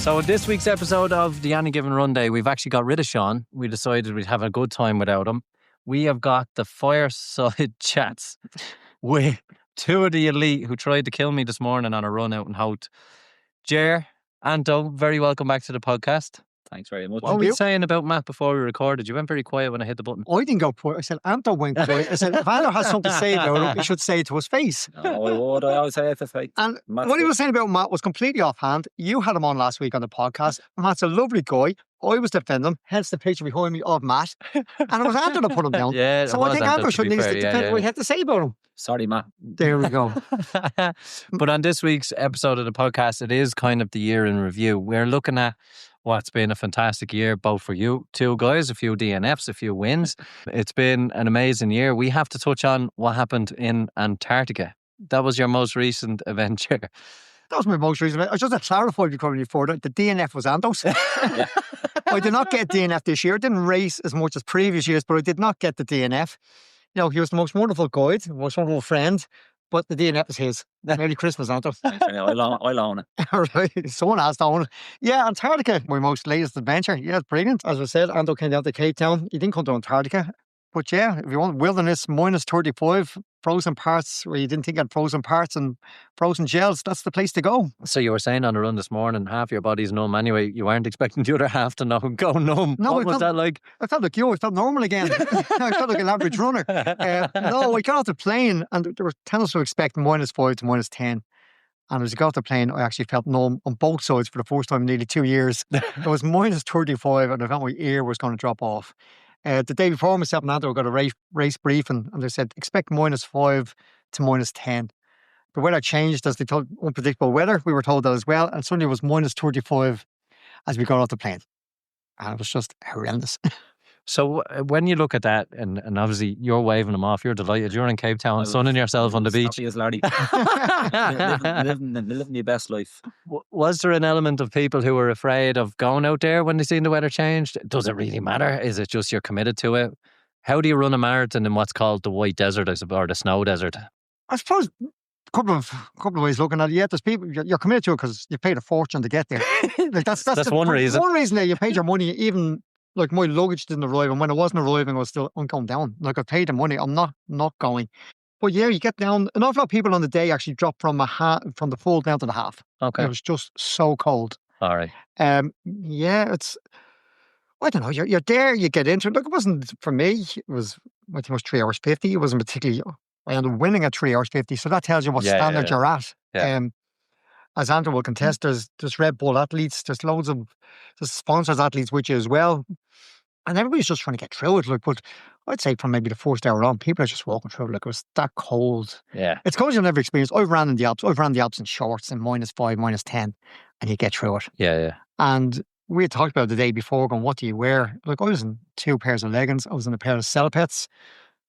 So this week's episode of the Any Given Run Day, we've actually got rid of Sean. We decided we'd have a good time without him. We have got the fireside chats with two of the elite who tried to kill me this morning on a run out in Hout. Ger Anto, very welcome back to the podcast. Thanks very much. What were you saying about Matt before we recorded? You went very quiet when I hit the button. I didn't go quiet. I said, Anto went quiet. I said, if Anto has something to say about him, he should say it to his face. No, I would. I always say it to his face. And Matt's what he good. was saying about Matt was completely offhand. You had him on last week on the podcast. Matt's a lovely guy. I was defending him, hence the picture behind me of Matt. And it was Anto that put him down. Yeah, so I think Anto should need to defend what he had to say about him. Sorry, Matt. There we go. But on this week's episode of the podcast, it is kind of the year in review. We're looking at what's been a fantastic year, both for you two guys, a few DNFs, a few wins. It's been an amazing year. We have to touch on what happened in Antarctica. That was your most recent adventure. That was my most recent. I just to clarify before that the DNF was Anto's. I did not get DNF this year. I didn't race as much as previous years, but I did not get the DNF. You know, he was the most wonderful guide, the most wonderful friend, but the DNF is his. Merry Christmas, Anto. I'll own it. All right, someone has to own it. Yeah, Antarctica, my most latest adventure. Yeah, it's brilliant. As I said, Anto came down to Cape Town. He didn't come to Antarctica. But yeah, if you want wilderness, minus 35, frozen parts where you didn't think had frozen parts and frozen gels, that's the place to go. So you were saying on the run this morning, half your body's numb anyway. You weren't expecting the other half to go numb. No, what was that like? I felt like you. I felt normal again. I felt like an average runner. No, I got off the plane and they were telling us to expect minus 5 to minus 10. And as I got off the plane, I actually felt numb on both sides for the first time in nearly 2 years. It was minus 35 and I felt my ear was going to drop off. The day before, myself and Anto got a race briefing and they said, expect minus 5 to minus 10. The weather changed as they told unpredictable weather. We were told that as well. And suddenly it was minus 35 as we got off the plane. And it was just horrendous. So when you look at that, and obviously you're waving them off, you're delighted, you're in Cape Town, sunning yourself on the beach. Happy as Larry. living your best life. Was there an element of people who were afraid of going out there when they seen the weather changed? Does it really matter? Is it just you're committed to it? How do you run a marathon in what's called the White Desert or the Snow Desert? I suppose a couple of ways looking at it. Yeah, there's people, you're committed to it because you paid a fortune to get there. Like that's one reason. One reason that you paid your money, even like my luggage didn't arrive, and when it wasn't arriving, I was still, I'm going down. Like I paid the money, I'm not going. But yeah, you get down. An awful lot of people on the day actually dropped from the full down to the half. Okay. It was just so cold. All right. Yeah, I don't know. You're there, you get into it. Look, it wasn't for me. It was, I think it was 3 hours 50. It wasn't particularly. I ended up winning at 3 hours 50, so that tells you what standard you're at. Yeah. As Anto will contest, there's Red Bull athletes, there's loads of sponsors athletes with you as well. And everybody's just trying to get through it. Like, but I'd say from maybe the first hour on, people are just walking through it. Like, it was that cold. Yeah. It's cold you'll never experience. I've ran in the Alps. I've ran the Alps in shorts in minus 5, minus 10, and you get through it. Yeah. And we had talked about it the day before, going, what do you wear? Like, I was in 2 pairs of leggings. I was in a pair of Celpets.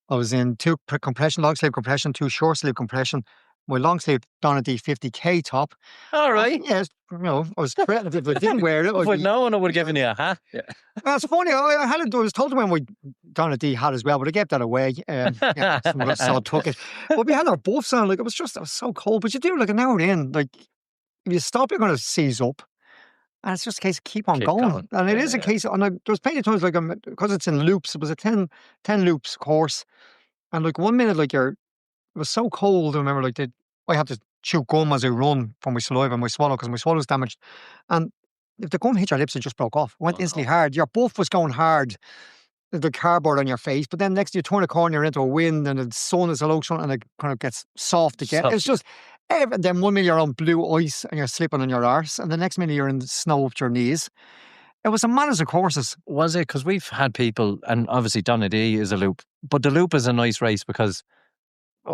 I was in 2 compression, long sleeve compression, 2 short sleeve compression. My long sleeve Donadea 50k top. All right. Yes, you know, I was threatened if I didn't wear it. But no one would have given you a hat. Yeah. It's funny. I was told to wear my Donadea hat as well, but I gave that away. Yeah, someone else took it. But we had our buffs on. Like it was so cold. But you do like an hour in, like if you stop, you're going to seize up. And it's just a case of keep going. And it is a case of, and there's plenty of times like because it's in loops. It was a 10 loops course, and like 1 minute like it was so cold. I remember like I had to chew gum as I run from my saliva and my swallow because my swallow's damaged. And if the gum hit your lips, it just broke off. It went instantly hard. Your buff was going hard, the cardboard on your face. But then next you turn a corner, you're into a wind and the sun is a low sun and it kind of gets soft again. It's just, then 1 minute you're on blue ice and you're slipping on your arse. And the next minute you're in the snow up to your knees. It was a madness of courses. Was it? Because we've had people, and obviously Donadea is a loop, but the loop is a nice race because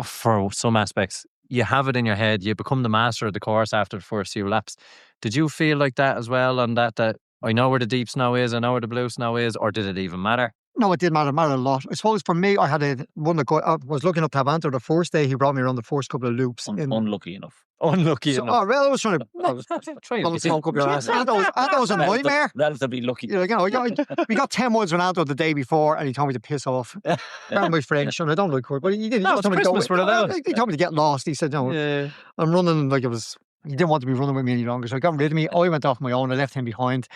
for some aspects, you have it in your head, you become the master of the course after the first few laps. Did you feel like that as well on that I know where the deep snow is, I know where the blue snow is, or did it even matter? No, it did matter. It mattered a lot. I suppose for me, I had one that I was looking up to have Anto the first day. He brought me around the first couple of loops. Unlucky enough. Unlucky So, enough. oh, well, I was trying to. Smoke up your ass. Anto was a nightmare. Relatively lucky. You know, we got 10 miles with Anto the day before, and he told me to piss off. Pardon my French, and I don't like it, but he did. No, it's Christmas, we're allowed. He told me to get lost. He said, "No, I'm running like it was He didn't want to be running with me any longer, so he got rid of me. I went off my own. I left him behind.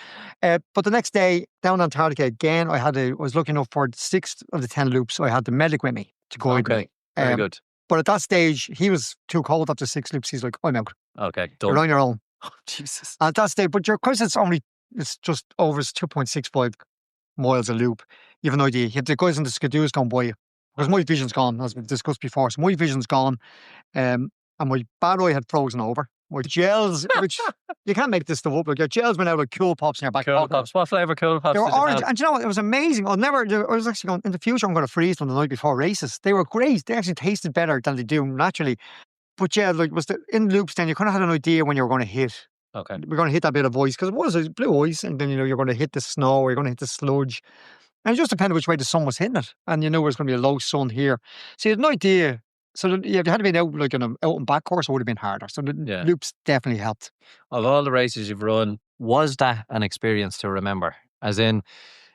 But the next day, down Antarctica again, I was looking up for 6 of the 10 loops. So I had the medic with me to guide me. Very good. But at that stage, he was too cold after 6 loops. He's like, I'm out. Okay, You're done. on your own. Oh, Jesus. At that stage, but because it's just over 2.65 miles a loop. You have an idea. You have the guys in the skidoos going by you. Because my vision's gone, as we've discussed before. So my vision's gone. And my bad eye had frozen over. My gels, which you can't make this stuff up. Like your gels went out like Cool Pops in your back Cool pocket. Pops. What flavour Cool Pops? They were did you orange. have? And you know what? It was amazing. I was actually going, in the future, I'm going to freeze them the night before races. They were great. They actually tasted better than they do naturally. But yeah, like in loops, then you kind of had an idea when you were going to hit. Okay. We're going to hit that bit of ice because it was blue ice, and then you're going to hit the snow, or you're going to hit the sludge, and it just depended which way the sun was hitting it, and you knew there was going to be a low sun here, so you had no idea. So if you had been out like in an out and back course, it would have been harder. So the loops definitely helped. Of all the races you've run, was that an experience to remember? As in,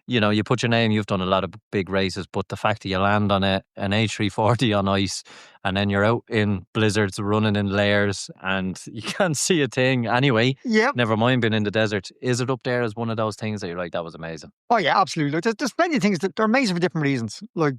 you put your name, you've done a lot of big races, but the fact that you land on an A340 on ice and then you're out in blizzards running in layers and you can't see a thing anyway, never mind being in the desert. Is it up there as one of those things that you're like, that was amazing? Oh yeah, absolutely. There's plenty of things that they're amazing for different reasons. Like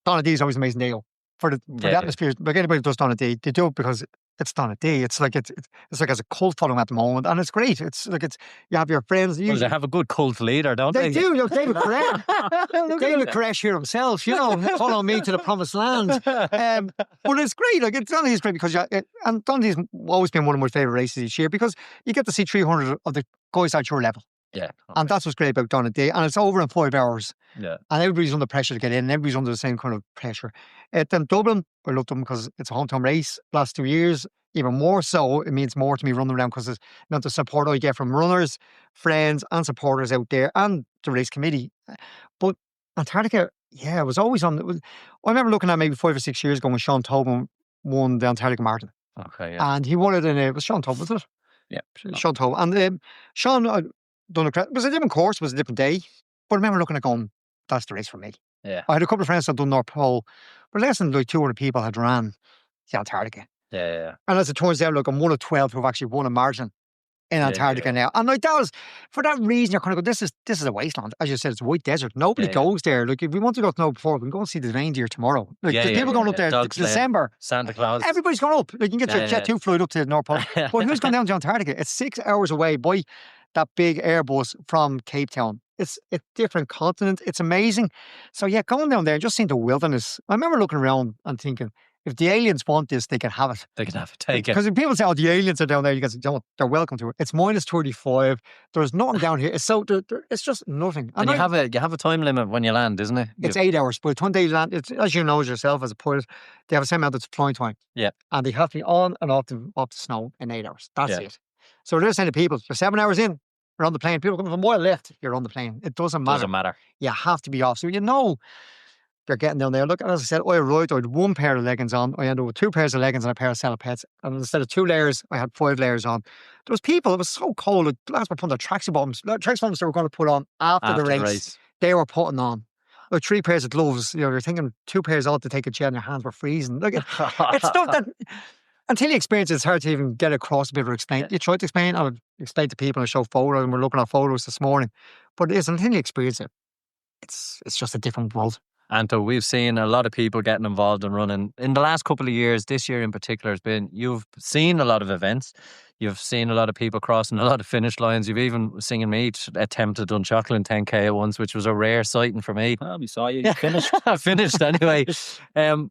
Donadea is always amazing deal for the atmosphere. Like anybody who does Donadea, they do it because it's Donadea. It's like it's like as a cult following at the moment, and it's great. It's like you have your friends. Well, they have a good cult leader, don't they? They do. David Koresh. David Koresh here himself. Follow me to the promised land. But it's great. Like Donadea's great because and Donadea's always been one of my favourite races each year because you get to see 300 of the guys at your level. Yeah. Okay. And that's what's great about Donadea. And it's over in 5 hours. Yeah. And everybody's under pressure to get in, and everybody's under the same kind of pressure. Then Dublin, I loved them because it's a hometown race. Last 2 years, even more so, it means more to me running around because the support I get from runners, friends, and supporters out there, and the race committee. But Antarctica, it was always on. I remember looking at maybe 5 or 6 years ago when Sean Tobin won the Antarctica Marathon. Okay, yeah. And he won it it was Sean Tobin, was it? Yeah. Sean Tobin. And Sean done it was a different course, it was a different day. But I remember looking at going, that's the race for me. Yeah. I had a couple of friends that had done North Pole, but less than like 200 people had ran the Antarctica. Yeah. And as it turns out, like I'm one of 12 who have actually won a marathon in Antarctica now. And like that was, for that reason, you're kind of go, this is a wasteland. As you said, it's a white desert. Nobody goes there. Like if we want to go to know before, we can go and see the reindeer tomorrow. Like there's people going up there in December. Santa Claus. Everybody's going up. Like you can get your Jet 2 flight up to the North Pole. But who's going down to Antarctica? It's 6 hours away by that big Airbus from Cape Town. It's a different continent. It's amazing. So yeah, going down there and just seeing the wilderness. I remember looking around and thinking, if the aliens want this, they can have it. They can have it. Take it. Because if people say, oh, the aliens are down there, you guys don't, they're welcome to it. It's minus 35. There's nothing down here. It's it's just nothing. And you have a time limit when you land, isn't it? It's 8 hours. But when they land, it's, as you know yourself as a pilot, they have the same amount of flying time. Yeah. And they have to be on and off the snow in 8 hours. That's it. So they're saying to people, you're 7 hours in, you're on the plane. People come from a mile left, you're on the plane. It doesn't matter. Doesn't matter. You have to be off. So they're getting down there. Look, as I said, I arrived, I had 1 pair of leggings on. I ended up with 2 pairs of leggings and a pair of salopettes. And instead of 2 layers, I had 5 layers on. There was people, it was so cold. Like, lads were putting their tracksuit bottoms they were going to put on after the race. They were putting on. Like 3 pairs of gloves. You're thinking 2 pairs on to take a chair and your hands were freezing. Like, it's stuff that, until you experience it, it's hard to even get across a bit or explain. Yeah. You try to explain, I would explain to people and show photos, and we're looking at photos this morning. But it is, until you experience it, it's just a different world. Anto, we've seen a lot of people getting involved in running in the last couple of years. This year in particular you've seen a lot of events. You've seen a lot of people crossing a lot of finish lines. You've even seen me attempt to done Chocolate 10K at once, which was a rare sighting for me. Well, we saw you finished. I finished anyway.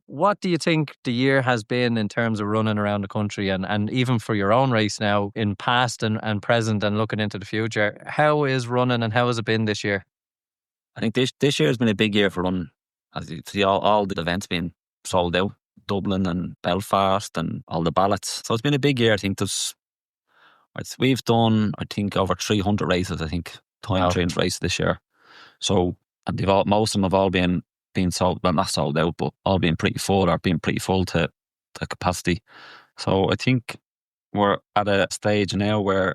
What do you think the year has been in terms of running around the country and even for your own race now in past and present and looking into the future? How is running and how has it been this year? I think this year has been a big year for running. As you see, all the events being sold out, Dublin and Belfast and all the ballots. So it's been a big year. I think we've done, I think, over 300 races, time trial races this year. So, and most of them have all been sold, well, not sold out, but all being pretty full or being pretty full to capacity. So I think we're at a stage now where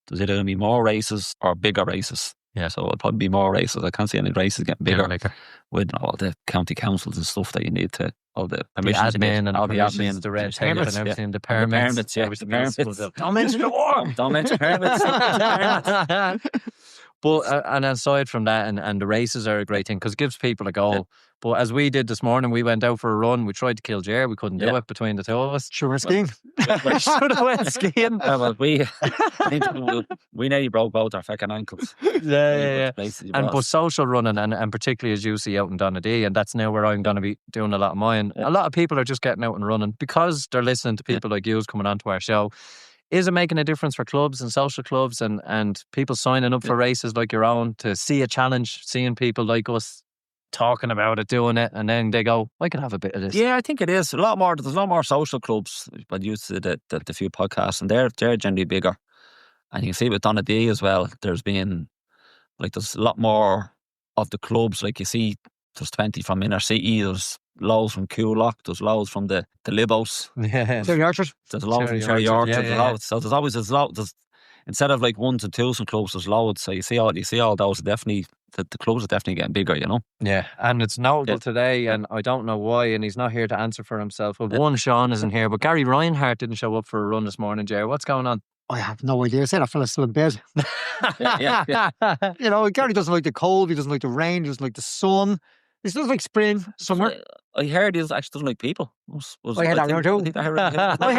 there's either going to be more races or bigger races. Yeah, so it'll probably be more races. I can't see any races getting bigger with all the county councils and stuff that you need to, all the permissions, admin and all the permissions, admin, the red tape and everything, the And permits. the permits. Don't mention the war. Don't mention permits. But and aside from that, and the races are a great thing because it gives people a goal. But as we did this morning, we went out for a run. We tried to kill Ger. We couldn't do it between the two of us. Sure, we're skiing. We should have went skiing. Well, we nearly broke both our fucking ankles. Yeah. And but social running, and particularly as you see out in Donadea, and that's now where I'm going to be doing a lot of mine. A lot of people are just getting out and running because they're listening to people like you coming onto our show. Is it making a difference for clubs and social clubs and people signing up for races like your own to see a challenge, seeing people like us talking about it, doing it, and then they go, I could have a bit of this. Yeah, I think it is. There's a lot more social clubs, but used to the few podcasts, and they're generally bigger. And you can see with Donadea as well, there's a lot more of the clubs. Like you see, there's 20 from Inner City, there's loads from Coolock, there's loads from the Libos. Yeah. Cherry Orchard. There's loads from Cherry Orchard. There's loads. So there's always loads. Instead of like 1s and 2s clubs, there's loads. So you see all those. Definitely, the clubs are definitely getting bigger. You know. Yeah, and it's notable today, and I don't know why, and he's not here to answer for himself. Well, one, Sean isn't here, but Gary Reinhardt didn't show up for a run this morning. Jerry, what's going on? I have no idea. I said that fella's still in bed. Yeah. You know, Gary doesn't like the cold. He doesn't like the rain. He doesn't like the sun. He doesn't like spring, summer. I heard he actually doesn't like people. I had that rumor too. I had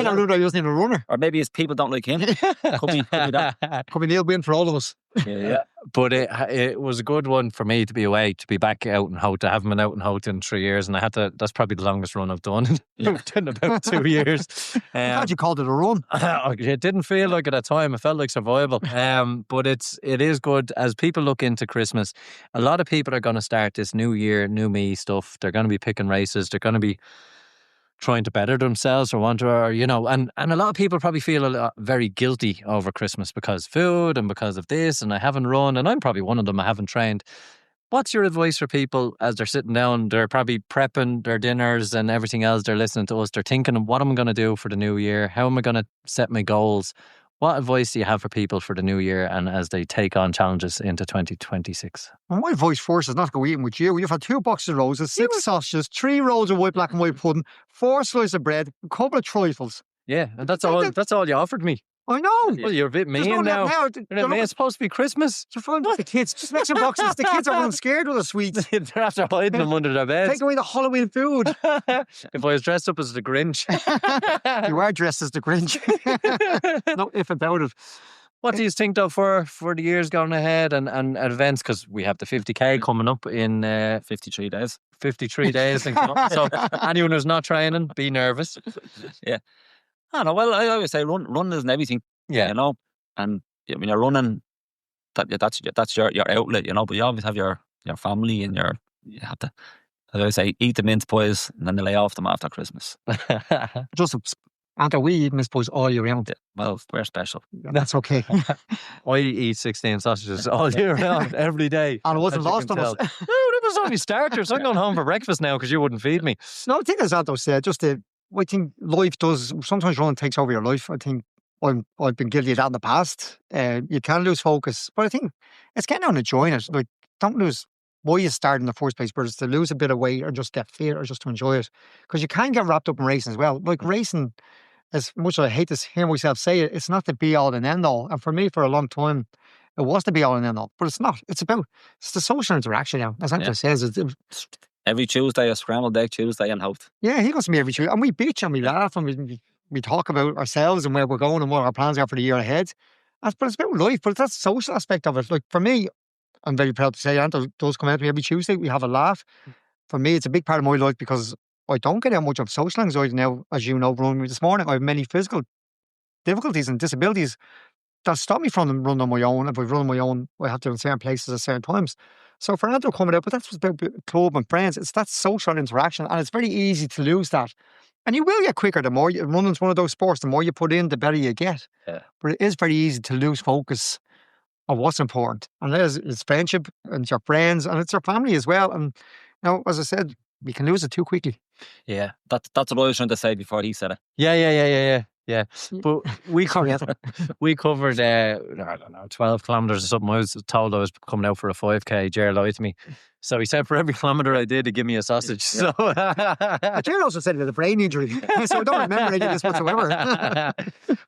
that rumor he wasn't even a runner. Or maybe his people don't like him. Could be that. Could be Neil Wynn for all of us. Yeah. But it was a good one for me to be away, to be back out in Hout. I haven't been out in Hout in 3 years, and that's probably the longest run I've done in about 2 years. I'm glad you called it a run. It didn't feel like it at the time. It felt like survival. But it is good as people look into Christmas. A lot of people are going to start this new year, new me stuff. They're going to be picking races. They're going to be trying to better themselves and a lot of people probably feel very guilty over Christmas because food and because of this, and I haven't run, and I'm probably one of them. I haven't trained. What's your advice for people as they're sitting down? They're probably prepping their dinners and everything else. They're listening to us. They're thinking, what am I going to do for the new year? How am I going to set my goals? What advice do you have for people for the new year and as they take on challenges into 2026? Well, my advice first is not to go eating with you. You've had 2 boxes of roses, 6 sausages, 3 rolls of white black and white pudding, 4 slices of bread, a couple of trifles. Yeah, and that's all you offered me. I know. Well, you're a bit mean now. It's supposed to be Christmas. You're fine with the kids. Just make some boxes. The kids are running scared with the sweets. They're after hiding them under their beds. Take away the Halloween food. If I was dressed up as the Grinch. You are dressed as the Grinch. No if about it. What do you think though for the years going ahead and events? Because we have the 50k coming up in 53 days. 53 days. So anyone who's not training, be nervous. Yeah. I know. Well, I always say running isn't everything. Yeah. You know, and when you're running, that's your outlet. You know, but you always have your family and you have to, as I always say, eat the mince pies and then they lay off them after Christmas. Just Anto, we eat mince pies all year round. Well, we're special. That's okay. I eat 16 sausages all year round, every day. And it wasn't lost on us. No, it was only starters. I'm going home for breakfast now because you wouldn't feed me. No, I think as Anto said, I think life does, sometimes running takes over your life. I think I've been guilty of that in the past. You can lose focus, but I think it's getting on enjoying it. Like, don't lose why you start in the first place, but it's to lose a bit of weight or just get fit or just to enjoy it. Because you can get wrapped up in racing as well. Like racing, as much as I hate to hear myself say it, it's not the be all and end all. And for me, for a long time, it was the be all and end all, but it's not. It's the social interaction now. As Anto says, every Tuesday, a scrambled egg Tuesday in Hout. Yeah, he goes to me every Tuesday. And we bitch and we laugh and we talk about ourselves and where we're going and what our plans are for the year ahead. But it's about life, but that's the social aspect of it. Like for me, I'm very proud to say Anto does come out to me every Tuesday. We have a laugh. For me, it's a big part of my life because I don't get out much of social anxiety now, as you know, running this morning. I have many physical difficulties and disabilities that stop me from running on my own. If I run on my own, I have to in certain places at certain times. So for Anto coming out, but that's about club and friends. It's that social interaction, and it's very easy to lose that. And you will get quicker. The more running's one of those sports. The more you put in, the better you get. Yeah. But it is very easy to lose focus on what's important, and it's friendship, and it's your friends, and it's your family as well. And as I said, we can lose it too quickly. Yeah, that's what I was trying to say before he said it. Yeah. Yeah, but we Sorry, we covered I don't know 12 kilometers or something. I was told I was coming out for a 5k. Ger lied to me, so he said for every kilometer I did, he give me a sausage. So Jared also said he had a brain injury, so I don't remember any of this whatsoever.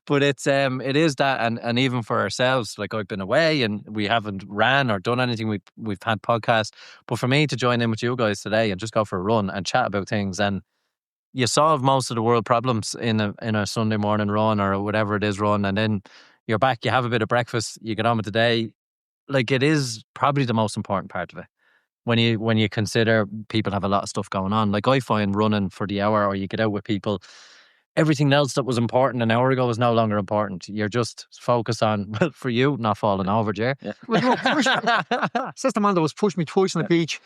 But it is that, and even for ourselves, like I've been away and we haven't ran or done anything. We've had podcasts, but for me to join in with you guys today and just go for a run and chat about things, and you solve most of the world problems in a Sunday morning run or whatever it is run, and then you're back, you have a bit of breakfast, you get on with the day. Like, it is probably the most important part of it. When you consider people have a lot of stuff going on. Like, I find running for the hour, or you get out with people, everything else that was important an hour ago is no longer important. You're just focused on, well, for you, not falling over, Ger. Yeah. Well, no, it's the man that was pushed me twice on the beach.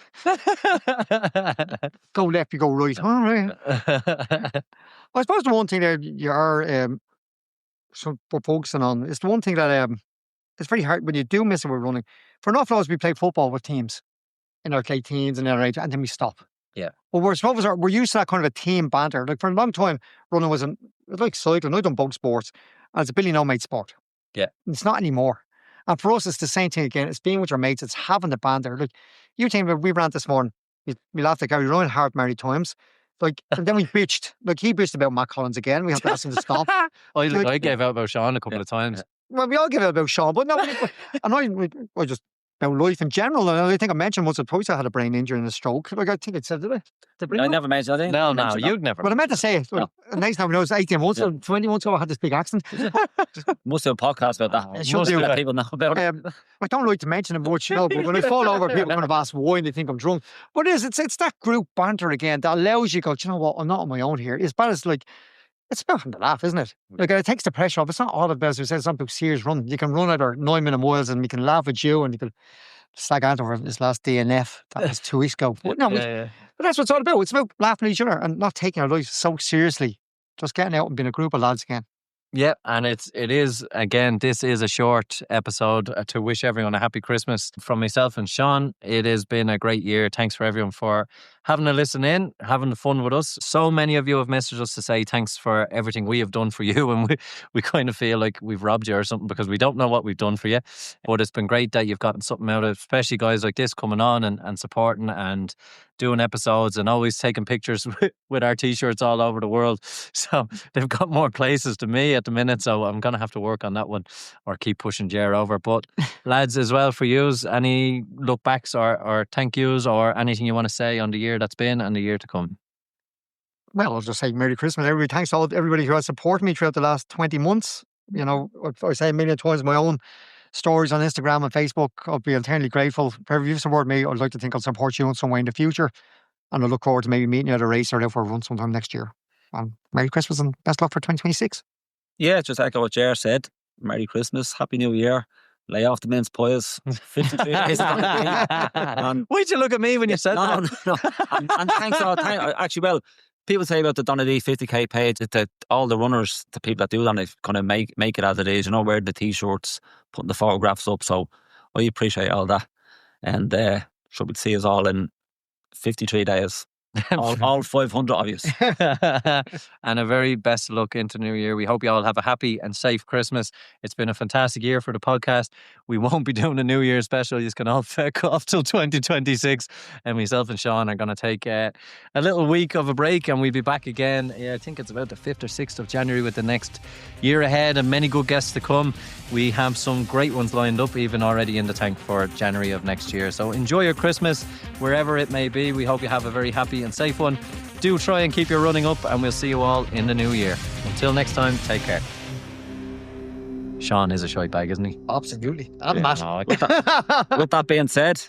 Go left, you go right. All right. I suppose the one thing that you are we're focusing on is the one thing that it's very hard when you do miss it with running. For an awful lot of us, we play football with teams in our late teens and our age, and then we stop. Yeah. But we're used to that kind of a team banter. Like, for a long time, running was like cycling. I've done both sports, and it's a Billy no-mate sport. Yeah. It's not anymore. And for us, it's the same thing again. It's being with your mates. It's having the banter. Like, you think we ran this morning. We laughed at Gary running hard many times. Like, and then we bitched. Like, he bitched about Matt Collins again. We had to ask him to stop. I gave out about Sean a couple of times. Well, we all give out about Sean, but no, and I just about life in general. And I think I mentioned once or twice I had a brain injury and a stroke. Like, I think it said, did I? I never mentioned that. No, you'd never. But I meant to say it. No. Next time I know, it was 18 months or 20 months ago, I had this big accident. Must do a podcast about that. Should do. Let people know about it. I don't like to mention it much, but when I fall over, people kind of ask why and they think I'm drunk. But it's that group banter again that allows you to go, do you know what, I'm not on my own here. As bad as, like, it's about having to laugh, isn't it? Like, it takes the pressure off. It's not all about, as we said, it's not about serious running. You can run at our 9-minute miles and we can laugh at you, and you can slag Anto for his last DNF. That was 2 weeks ago. But no, but that's what it's all about. It's about laughing at each other and not taking our life so seriously. Just getting out and being a group of lads again. Yeah, and it is, again, this is a short episode to wish everyone a happy Christmas from myself and Sean. It has been a great year. Thanks for everyone for having a listen in, having fun with us. So many of you have messaged us to say thanks for everything we have done for you, and we kind of feel like we've robbed you or something because we don't know what we've done for you. But it's been great that you've gotten something out of it, especially guys like this coming on and supporting and doing episodes and always taking pictures with our t-shirts all over the world. So they've got more places than me at the minute, so I'm going to have to work on that one or keep pushing Ger over. But lads, as well, for yous, any look backs or thank yous or anything you want to say on the year that's been and the year to come? Well, I'll just say Merry Christmas, everybody. Thanks to everybody who has supported me throughout the last 20 months. You know, I say a million times my own stories on Instagram and Facebook. I'll be eternally grateful. If ever you support me, I'd like to think I'll support you in some way in the future. And I look forward to maybe meeting you at a race or out for a run sometime next year. And Merry Christmas and best luck for 2026. Yeah, just echo what Ger said. Merry Christmas, Happy New Year. Lay off the mince pies. 53 days. Why'd you look at me when you said that? No. And thanks all. Actually, well, people say about the Donadea 50k page that all the runners, the people that do that, they kind of make it as it is, you know, wearing the t-shirts, putting the photographs up. So I appreciate all that. And sure, we'll see us all in 53 days. all 500 of you. And a very best of luck into New Year. We hope you all have a happy and safe Christmas. It's been a fantastic year for the podcast. We won't be doing a New Year special. You can all feck off till 2026. And myself and Sean are going to take a little week of a break, and we'll be back again. I think it's about the 5th or 6th of January with the next year ahead and many good guests to come. We have some great ones lined up, even already in the tank for January of next year. So enjoy your Christmas wherever it may be. We hope you have a very happy and safe one. Do try and keep your running up, and we'll see you all in the new year. Until next time, take care. Sean is a shite bag, isn't he? Absolutely. I'm mad. With that being said,